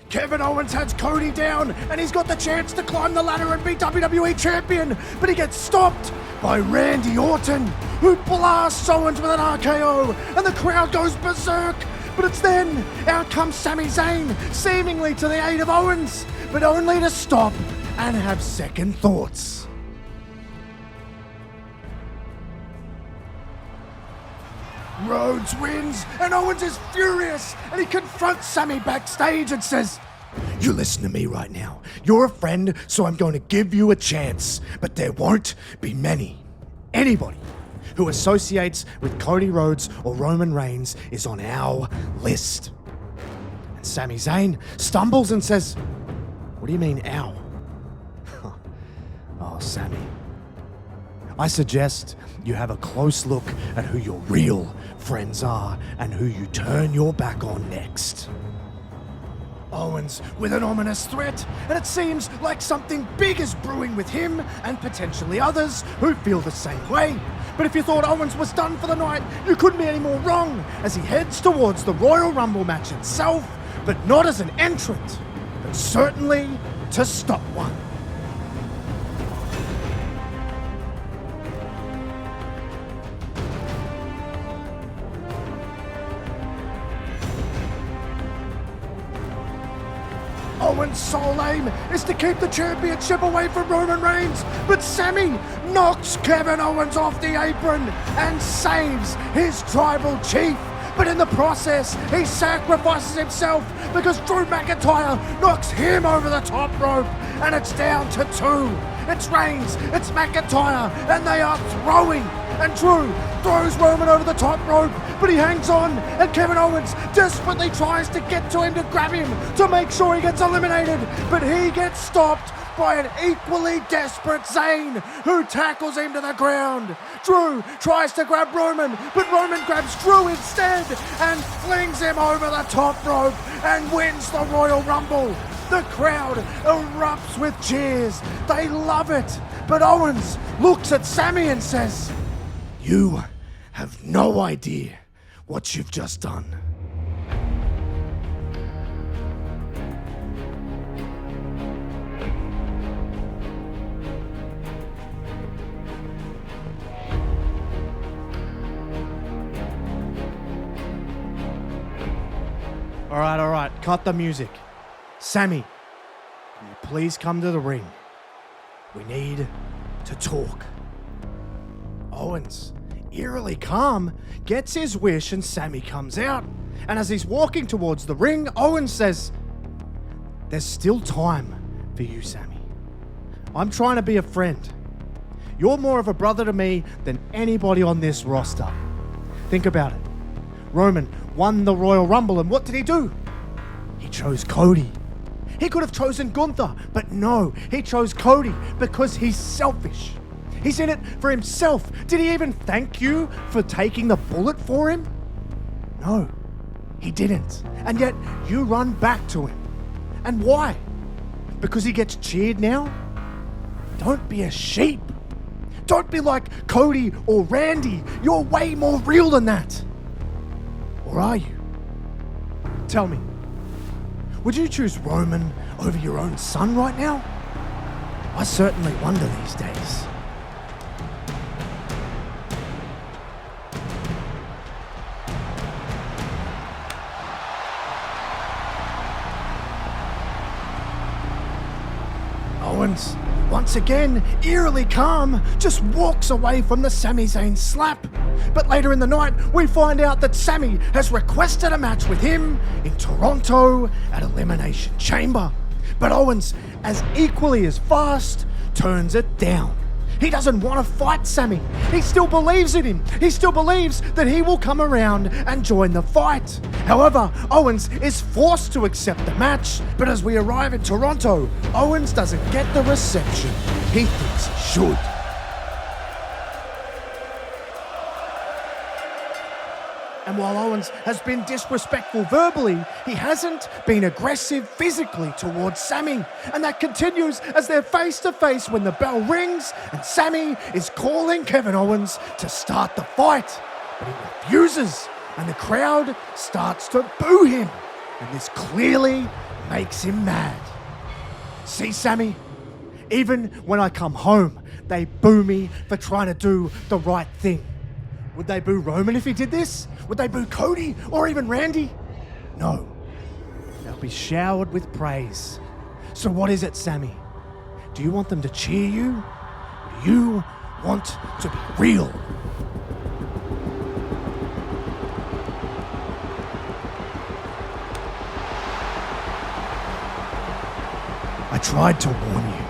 Kevin Owens has Cody down, and he's got the chance to climb the ladder and be WWE Champion, but he gets stopped by Randy Orton, who blasts Owens with an RKO, and the crowd goes berserk. But it's then, out comes Sami Zayn, seemingly to the aid of Owens, but only to stop and have second thoughts. Rhodes wins, and Owens is furious, and he confronts Sami backstage and says, "You listen to me right now. You're a friend, so I'm going to give you a chance, but there won't be many. Anybody who associates with Cody Rhodes or Roman Reigns is on our list." And Sami Zayn stumbles and says, "What do you mean, our?" Oh, Sami, I suggest you have a close look at who your real friends are and who you turn your back on next. Owens with an ominous threat, and it seems like something big is brewing with him and potentially others who feel the same way. But if you thought Owens was done for the night, you couldn't be any more wrong as he heads towards the Royal Rumble match itself, but not as an entrant, but certainly to stop one. Owens' sole aim is to keep the championship away from Roman Reigns, but Sami knocks Kevin Owens off the apron and saves his tribal chief. But in the process, he sacrifices himself because Drew McIntyre knocks him over the top rope, and it's down to two. It's Reigns, it's McIntyre, and they are throwing. And Drew throws Roman over the top rope, but he hangs on, and Kevin Owens desperately tries to get to him to grab him to make sure he gets eliminated, but he gets stopped by an equally desperate Zayn, who tackles him to the ground. Drew tries to grab Roman, but Roman grabs Drew instead and flings him over the top rope and wins the Royal Rumble. The crowd erupts with cheers. They love it. But Owens looks at Sami and says, "You have no idea what you've just done." All right, cut the music. Sami, can you please come to the ring? We need to talk. Owens, eerily calm, gets his wish and Sami comes out. And as he's walking towards the ring, Owens says, "There's still time for you, Sami. I'm trying to be a friend. You're more of a brother to me than anybody on this roster. Think about it. Roman won the Royal Rumble, and what did he do? He chose Cody. He could have chosen Gunther, but no, he chose Cody because he's selfish. He's in it for himself. Did he even thank you for taking the bullet for him? No, he didn't. And yet you run back to him. And why? Because he gets cheered now? Don't be a sheep. Don't be like Cody or Randy. You're way more real than that. Or are you? Tell me, would you choose Roman over your own son right now? I certainly wonder these days. Owens, once again, eerily calm, just walks away from the Sami Zayn slap. But later in the night, we find out that Sami has requested a match with him in Toronto at Elimination Chamber. But Owens, as equally as fast, turns it down. He doesn't want to fight Sami. He still believes in him. He still believes that he will come around and join the fight. However, Owens is forced to accept the match, but as we arrive in Toronto, Owens doesn't get the reception he thinks he should. And while Owens has been disrespectful verbally, he hasn't been aggressive physically towards Sami. And that continues as they're face to face when the bell rings and Sami is calling Kevin Owens to start the fight. But he refuses, and the crowd starts to boo him. And this clearly makes him mad. See, Sammy? Even when I come home, they boo me for trying to do the right thing. Would they boo Roman if he did this? Would they boo Cody or even Randy? No. They'll be showered with praise. So what is it, Sammy? Do you want them to cheer you? Or do you want to be real? I tried to warn you.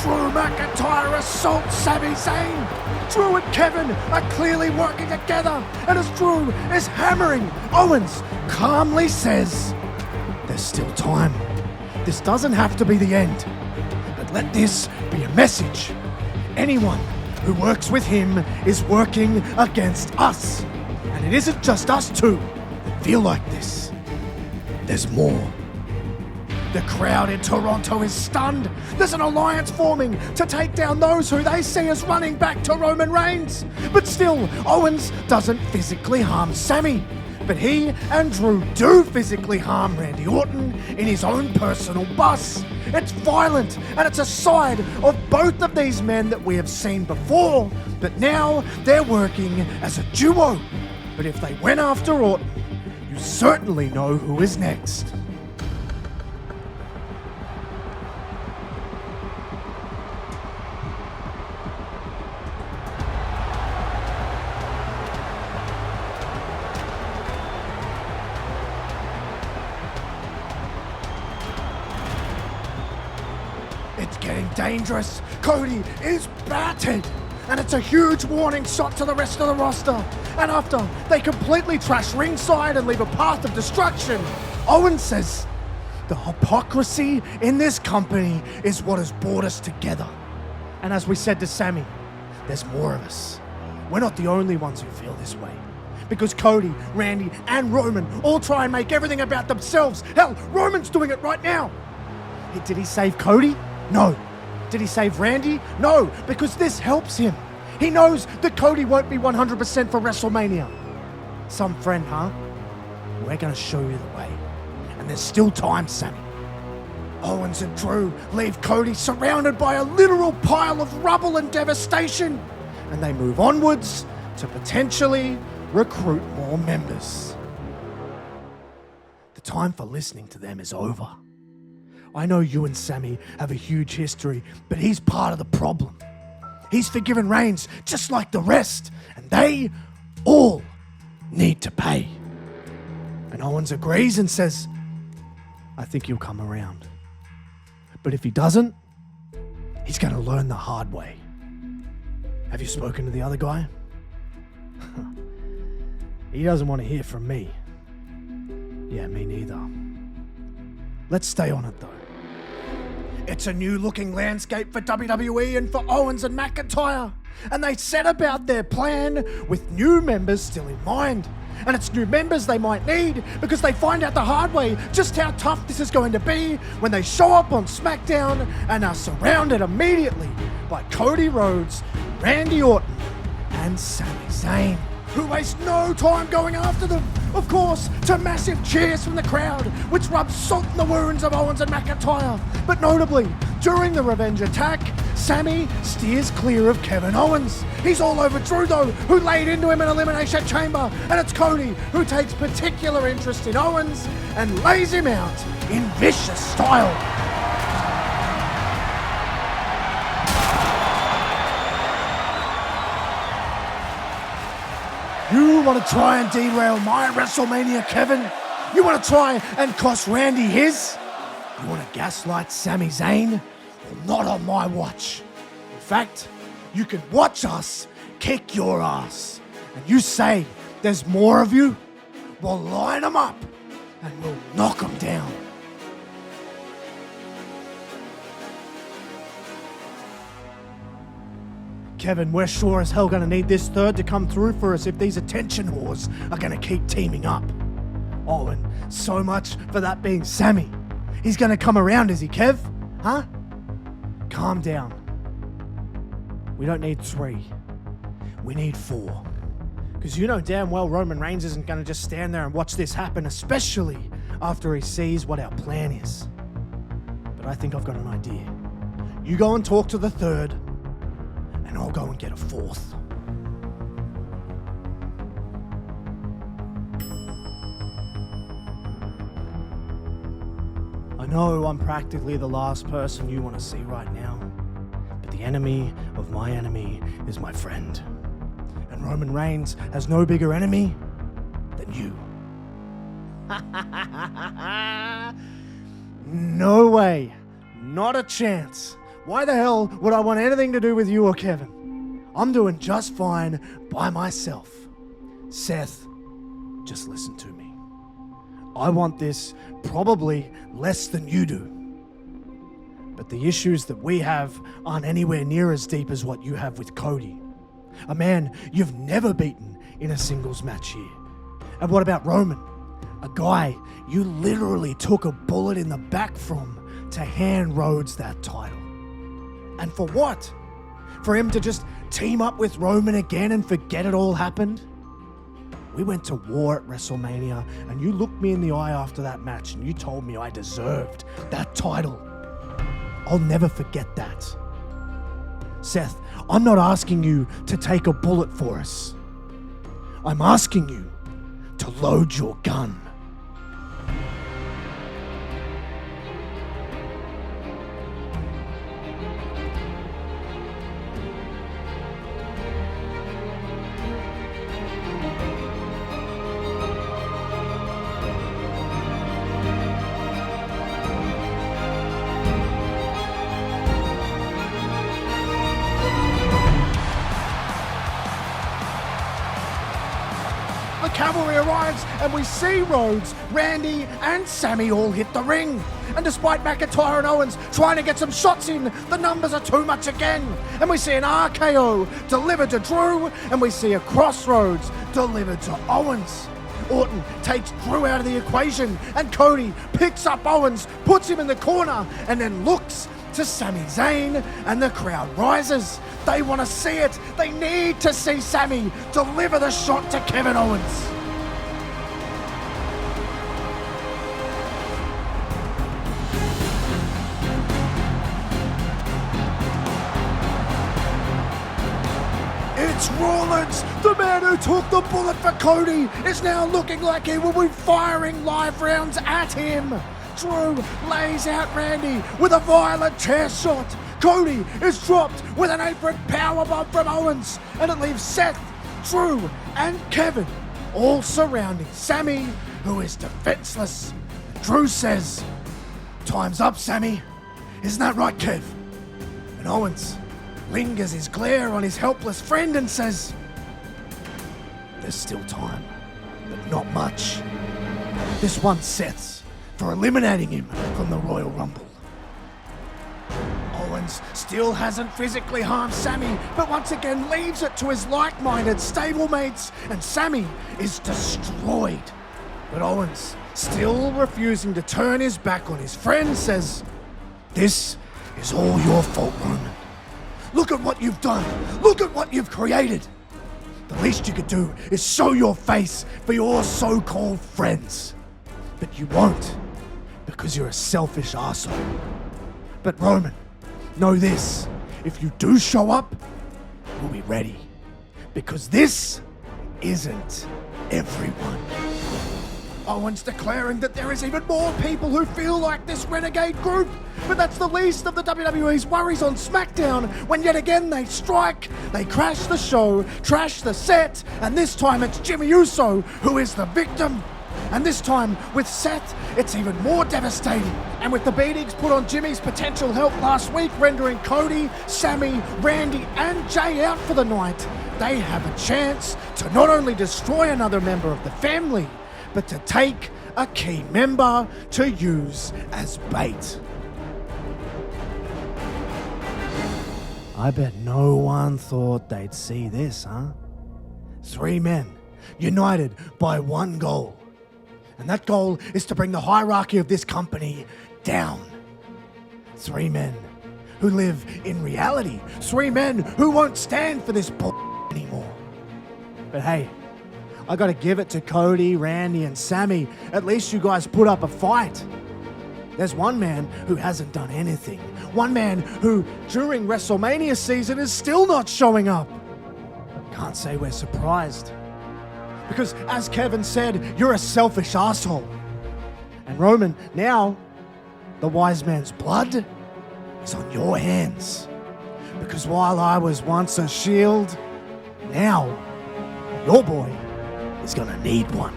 Drew McIntyre assaults Sami Zayn. Drew and Kevin are clearly working together, and as Drew is hammering, Owens calmly says, "There's still time. This doesn't have to be the end. But let this be a message. Anyone who works with him is working against us. And it isn't just us two that feel like this. There's more." The crowd in Toronto is stunned. There's an alliance forming to take down those who they see as running back to Roman Reigns. But still, Owens doesn't physically harm Sami. But he and Drew do physically harm Randy Orton in his own personal bus. It's violent, and it's a side of both of these men that we have seen before. But now they're working as a duo. But if they went after Orton, you certainly know who is next. It's getting dangerous. Cody is battered. And it's a huge warning shot to the rest of the roster. And after they completely trash ringside and leave a path of destruction, Owens says, "The hypocrisy in this company is what has brought us together." And as we said to Sami, there's more of us. We're not the only ones who feel this way. Because Cody, Randy, and Roman all try and make everything about themselves. Hell, Roman's doing it right now. Did he save Cody? No. Did he save Randy? No, because this helps him. He knows that Cody won't be 100% for WrestleMania. Some friend, huh? We're going to show you the way. And there's still time, Sami. Owens and Drew leave Cody surrounded by a literal pile of rubble and devastation. And they move onwards to potentially recruit more members. The time for listening to them is over. I know you and Sami have a huge history, but he's part of the problem. He's forgiven Reigns just like the rest, and they all need to pay. And Owens agrees and says, "I think he'll come around. But if he doesn't, he's going to learn the hard way." Have you spoken to the other guy? He doesn't want to hear from me. Yeah, me neither. Let's stay on it though. It's a new looking landscape for WWE and for Owens and McIntyre. And they set about their plan with new members still in mind. And it's new members they might need because they find out the hard way just how tough this is going to be when they show up on SmackDown and are surrounded immediately by Cody Rhodes, Randy Orton, and Sami Zayn, who waste no time going after them. Of course, to massive cheers from the crowd, which rubs salt in the wounds of Owens and McIntyre. But notably, during the revenge attack, Sami steers clear of Kevin Owens. He's all over Drew though, who laid into him in Elimination Chamber, and it's Cody who takes particular interest in Owens and lays him out in vicious style. You want to try and derail my WrestleMania, Kevin? You want to try and cost Randy his? You want to gaslight Sami Zayn? Well, not on my watch. In fact, you can watch us kick your ass. And you say there's more of you? We'll line them up and we'll knock them down. Kevin, we're sure as hell going to need this third to come through for us if these attention whores are going to keep teaming up. Oh, and so much for that being Sami. He's going to come around, is he, Kev? Huh? Calm down. We don't need 3. We need 4. Because you know damn well Roman Reigns isn't going to just stand there and watch this happen, especially after he sees what our plan is. But I think I've got an idea. You go and talk to the third, and I'll go and get a fourth. I know I'm practically the last person you want to see right now, but the enemy of my enemy is my friend. And Roman Reigns has no bigger enemy than you. No way. Not a chance. Why the hell would I want anything to do with you or Kevin? I'm doing just fine by myself. Seth, just listen to me. I want this probably less than you do. But the issues that we have aren't anywhere near as deep as what you have with Cody. A man you've never beaten in a singles match here. And what about Roman? A guy you literally took a bullet in the back from to hand Rhodes that title. And for what? For him to just team up with Roman again and forget it all happened? We went to war at WrestleMania and you looked me in the eye after that match and you told me I deserved that title. I'll never forget that. Seth, I'm not asking you to take a bullet for us. I'm asking you to load your gun. The cavalry arrives and we see Rhodes, Randy and Sammy all hit the ring. And despite McIntyre and Owens trying to get some shots in, the numbers are too much again. And we see an RKO delivered to Drew and we see a Crossroads delivered to Owens. Orton takes Drew out of the equation and Cody picks up Owens, puts him in the corner and then looks to Sami Zayn and the crowd rises. They want to see it. They need to see Sami deliver the shot to Kevin Owens. It's Rollins, the man who took the bullet for Cody, is now looking like he will be firing live rounds at him. Drew lays out Randy with a violent chair shot. Cody is dropped with an apron powerbomb from Owens, and it leaves Seth, Drew, and Kevin all surrounding Sami, who is defenseless. And Drew says, "Time's up, Sami. Isn't that right, Kev?" And Owens lingers his glare on his helpless friend and says, "There's still time, but not much. This one's Seth's for eliminating him from the Royal Rumble." Owens still hasn't physically harmed Sami, but once again leaves it to his like-minded stablemates, and Sami is destroyed. But Owens, still refusing to turn his back on his friend, says, "This is all your fault, Roman. Look at what you've done. Look at what you've created. The least you could do is show your face for your so-called friends. But you won't, because you're a selfish arsehole. But Roman, know this, if you do show up, we'll be ready. Because this isn't everyone." Owens declaring that there is even more people who feel like this renegade group, but that's the least of the WWE's worries on SmackDown when yet again they strike, they crash the show, trash the set, and this time it's Jimmy Uso who is the victim. And this time, with Seth, it's even more devastating. And with the beatings put on Jimmy's potential help last week, rendering Cody, Sami, Randy, and Jay out for the night, they have a chance to not only destroy another member of the family, but to take a key member to use as bait. I bet no one thought they'd see this, huh? 3 men, united by one goal. And that goal is to bring the hierarchy of this company down. 3 men who live in reality. 3 men who won't stand for this bull anymore. But hey, I gotta give it to Cody, Randy, and Sammy. At least you guys put up a fight. There's one man who hasn't done anything. One man who, during WrestleMania season, is still not showing up. Can't say we're surprised. Because, as Kevin said, you're a selfish asshole. And Roman, now, the wise man's blood is on your hands. Because while I was once a Shield, now, your boy is gonna need one.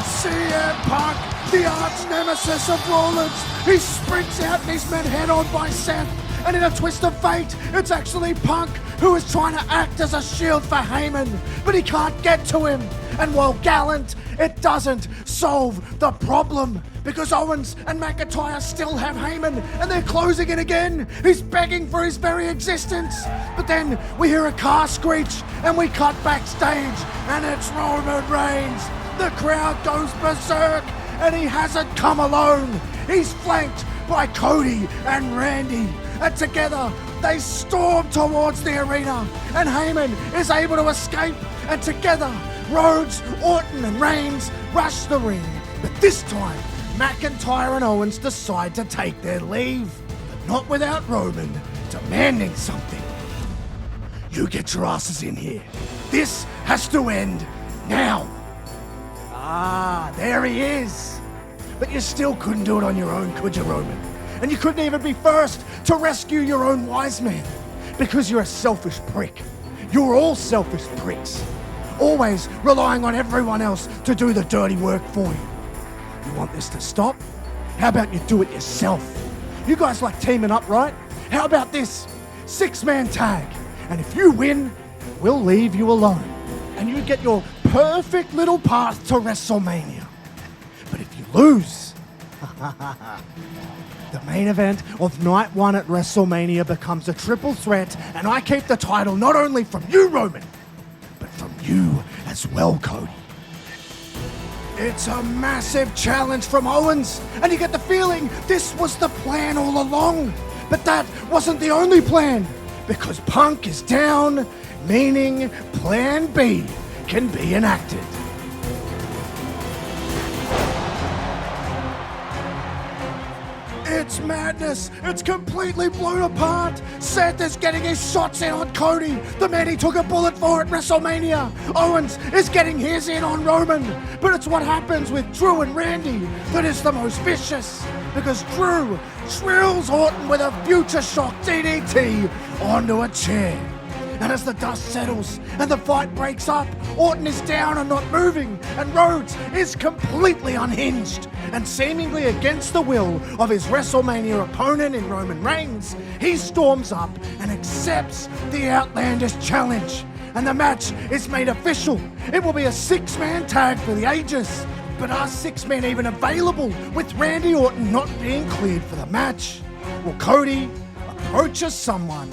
CM Punk, the arch nemesis of Rollins. He sprints out and he's met head on by Seth. And in a twist of fate, it's actually Punk who is trying to act as a shield for Heyman, but he can't get to him. And while gallant, it doesn't solve the problem, because Owens and McIntyre still have Heyman, and they're closing it again. He's begging for his very existence. But then we hear a car screech, and we cut backstage, and it's Roman Reigns. The crowd goes berserk, and he hasn't come alone. He's flanked by Cody and Randy, and together they storm towards the arena, and Heyman is able to escape, and together Rhodes, Orton, and Reigns rush the ring. But this time, McIntyre and Owens decide to take their leave, but not without Roman demanding something. You get your asses in here. This has to end now. Ah, there he is. But you still couldn't do it on your own, could you, Roman? And you couldn't even be first to rescue your own wise man, because you're a selfish prick. You're all selfish pricks, always relying on everyone else to do the dirty work for you. You want this to stop? How about you do it yourself? You guys like teaming up, right? How about this? 6-man tag. And if you win, we'll leave you alone, and you get your perfect little path to WrestleMania. But if you lose, the main event of night one at WrestleMania becomes a triple threat, and I keep the title not only from you, Roman, but from you as well, Cody. It's a massive challenge from Owens, and you get the feeling this was the plan all along. But that wasn't the only plan, because Punk is down, meaning Plan B can be enacted. It's madness. It's completely blown apart. Seth is getting his shots in on Cody, the man he took a bullet for at WrestleMania. Owens is getting his in on Roman. But it's what happens with Drew and Randy that is the most vicious, because Drew drills Orton with a future shock DDT onto a chair. And as the dust settles and the fight breaks up, Orton is down and not moving, and Rhodes is completely unhinged. And seemingly against the will of his WrestleMania opponent in Roman Reigns, he storms up and accepts the outlandish challenge. And the match is made official. It will be a 6-man tag for the ages. But are 6 men even available with Randy Orton not being cleared for the match? Well, Cody approaches someone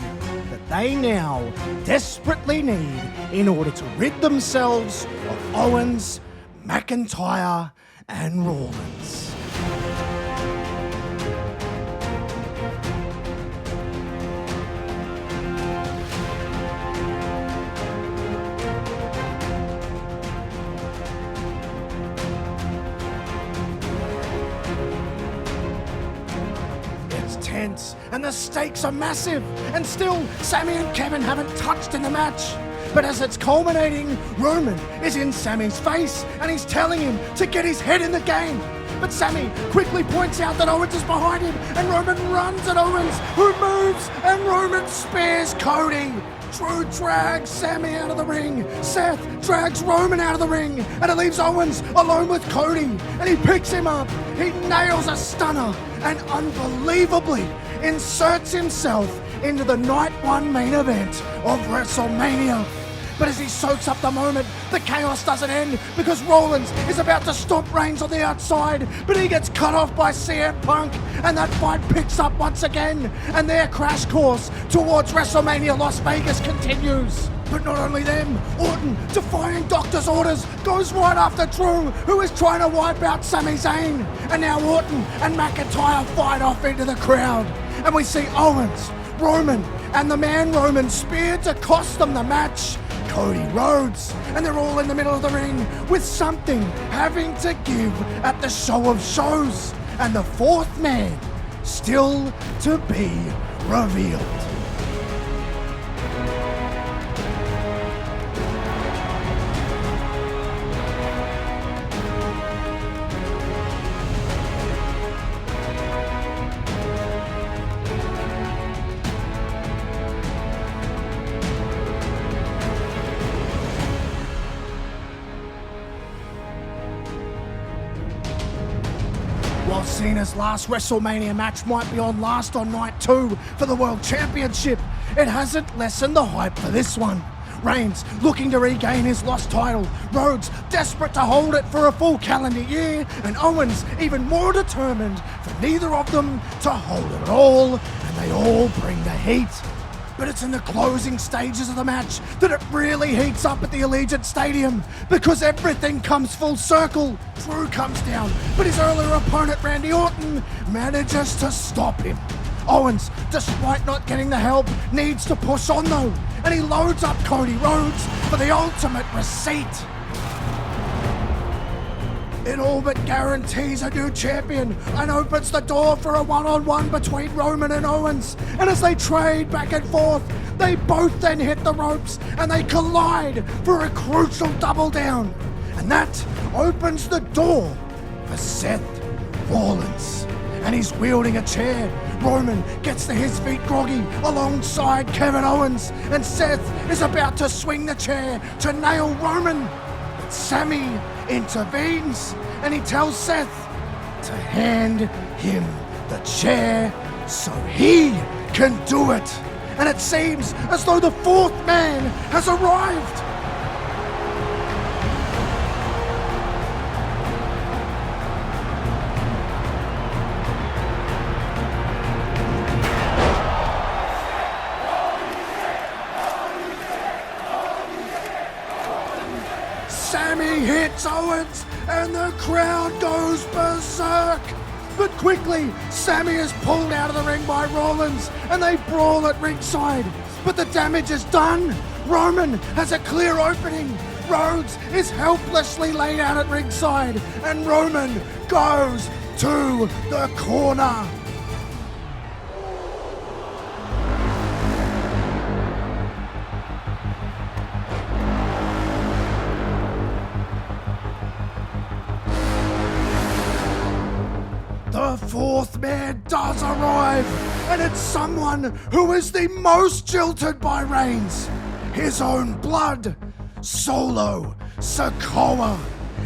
that they now desperately need in order to rid themselves of Owens, McIntyre, and Rollins. Tense, and the stakes are massive, and still Sammy and Kevin haven't touched in the match. But as it's culminating, Roman is in Sammy's face, and he's telling him to get his head in the game. But Sammy quickly points out that Owens is behind him, and Roman runs at Owens, who moves, and Roman spears Cody. Drew drags Sammy out of the ring. Seth drags Roman out of the ring, and it leaves Owens alone with Cody, and he picks him up. He nails a stunner and unbelievably inserts himself into the night one main event of WrestleMania. But as he soaks up the moment, the chaos doesn't end, because Rollins is about to stomp Reigns on the outside, but he gets cut off by CM Punk, and that fight picks up once again, and their crash course towards WrestleMania Las Vegas continues. But not only them, Orton, defying doctor's orders, goes right after Drew, who is trying to wipe out Sami Zayn. And now Orton and McIntyre fight off into the crowd. And we see Owens, Roman, and the man Roman speared to cost them the match, Cody Rhodes. And they're all in the middle of the ring with something having to give at the show of shows. And the fourth man still to be revealed. While Cena's last WrestleMania match might be on last on night 2 for the World Championship, it hasn't lessened the hype for this one. Reigns looking to regain his lost title, Rhodes desperate to hold it for a full calendar year, and Owens even more determined for neither of them to hold it at all, and they all bring the heat. But it's in the closing stages of the match that it really heats up at the Allegiant Stadium, because everything comes full circle. Drew comes down, but his earlier opponent Randy Orton manages to stop him. Owens, despite not getting the help, needs to push on though, and he loads up Cody Rhodes for the ultimate receipt. It all but guarantees a new champion and opens the door for a one-on-one between Roman and Owens. And as they trade back and forth, they both then hit the ropes and they collide for a crucial double down. And that opens the door for Seth Rollins. And he's wielding a chair. Roman gets to his feet groggy alongside Kevin Owens. And Seth is about to swing the chair to nail Roman. But Sami intervenes and he tells Seth to hand him the chair so he can do it. And it seems as though the fourth man has arrived. Sami hits Owens and the crowd goes berserk. But quickly, Sami is pulled out of the ring by Rollins and they brawl at ringside. But the damage is done. Roman has a clear opening. Rhodes is helplessly laid out at ringside and Roman goes to the corner. The fourth man does arrive, and it's someone who is the most jilted by Reigns. His own blood, Solo Sikoa.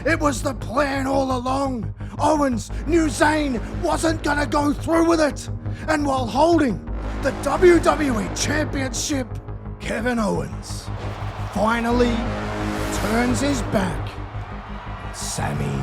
It was the plan all along. Owens knew Zayn wasn't gonna go through with it. And while holding the WWE Championship, Kevin Owens finally turns his back on Sami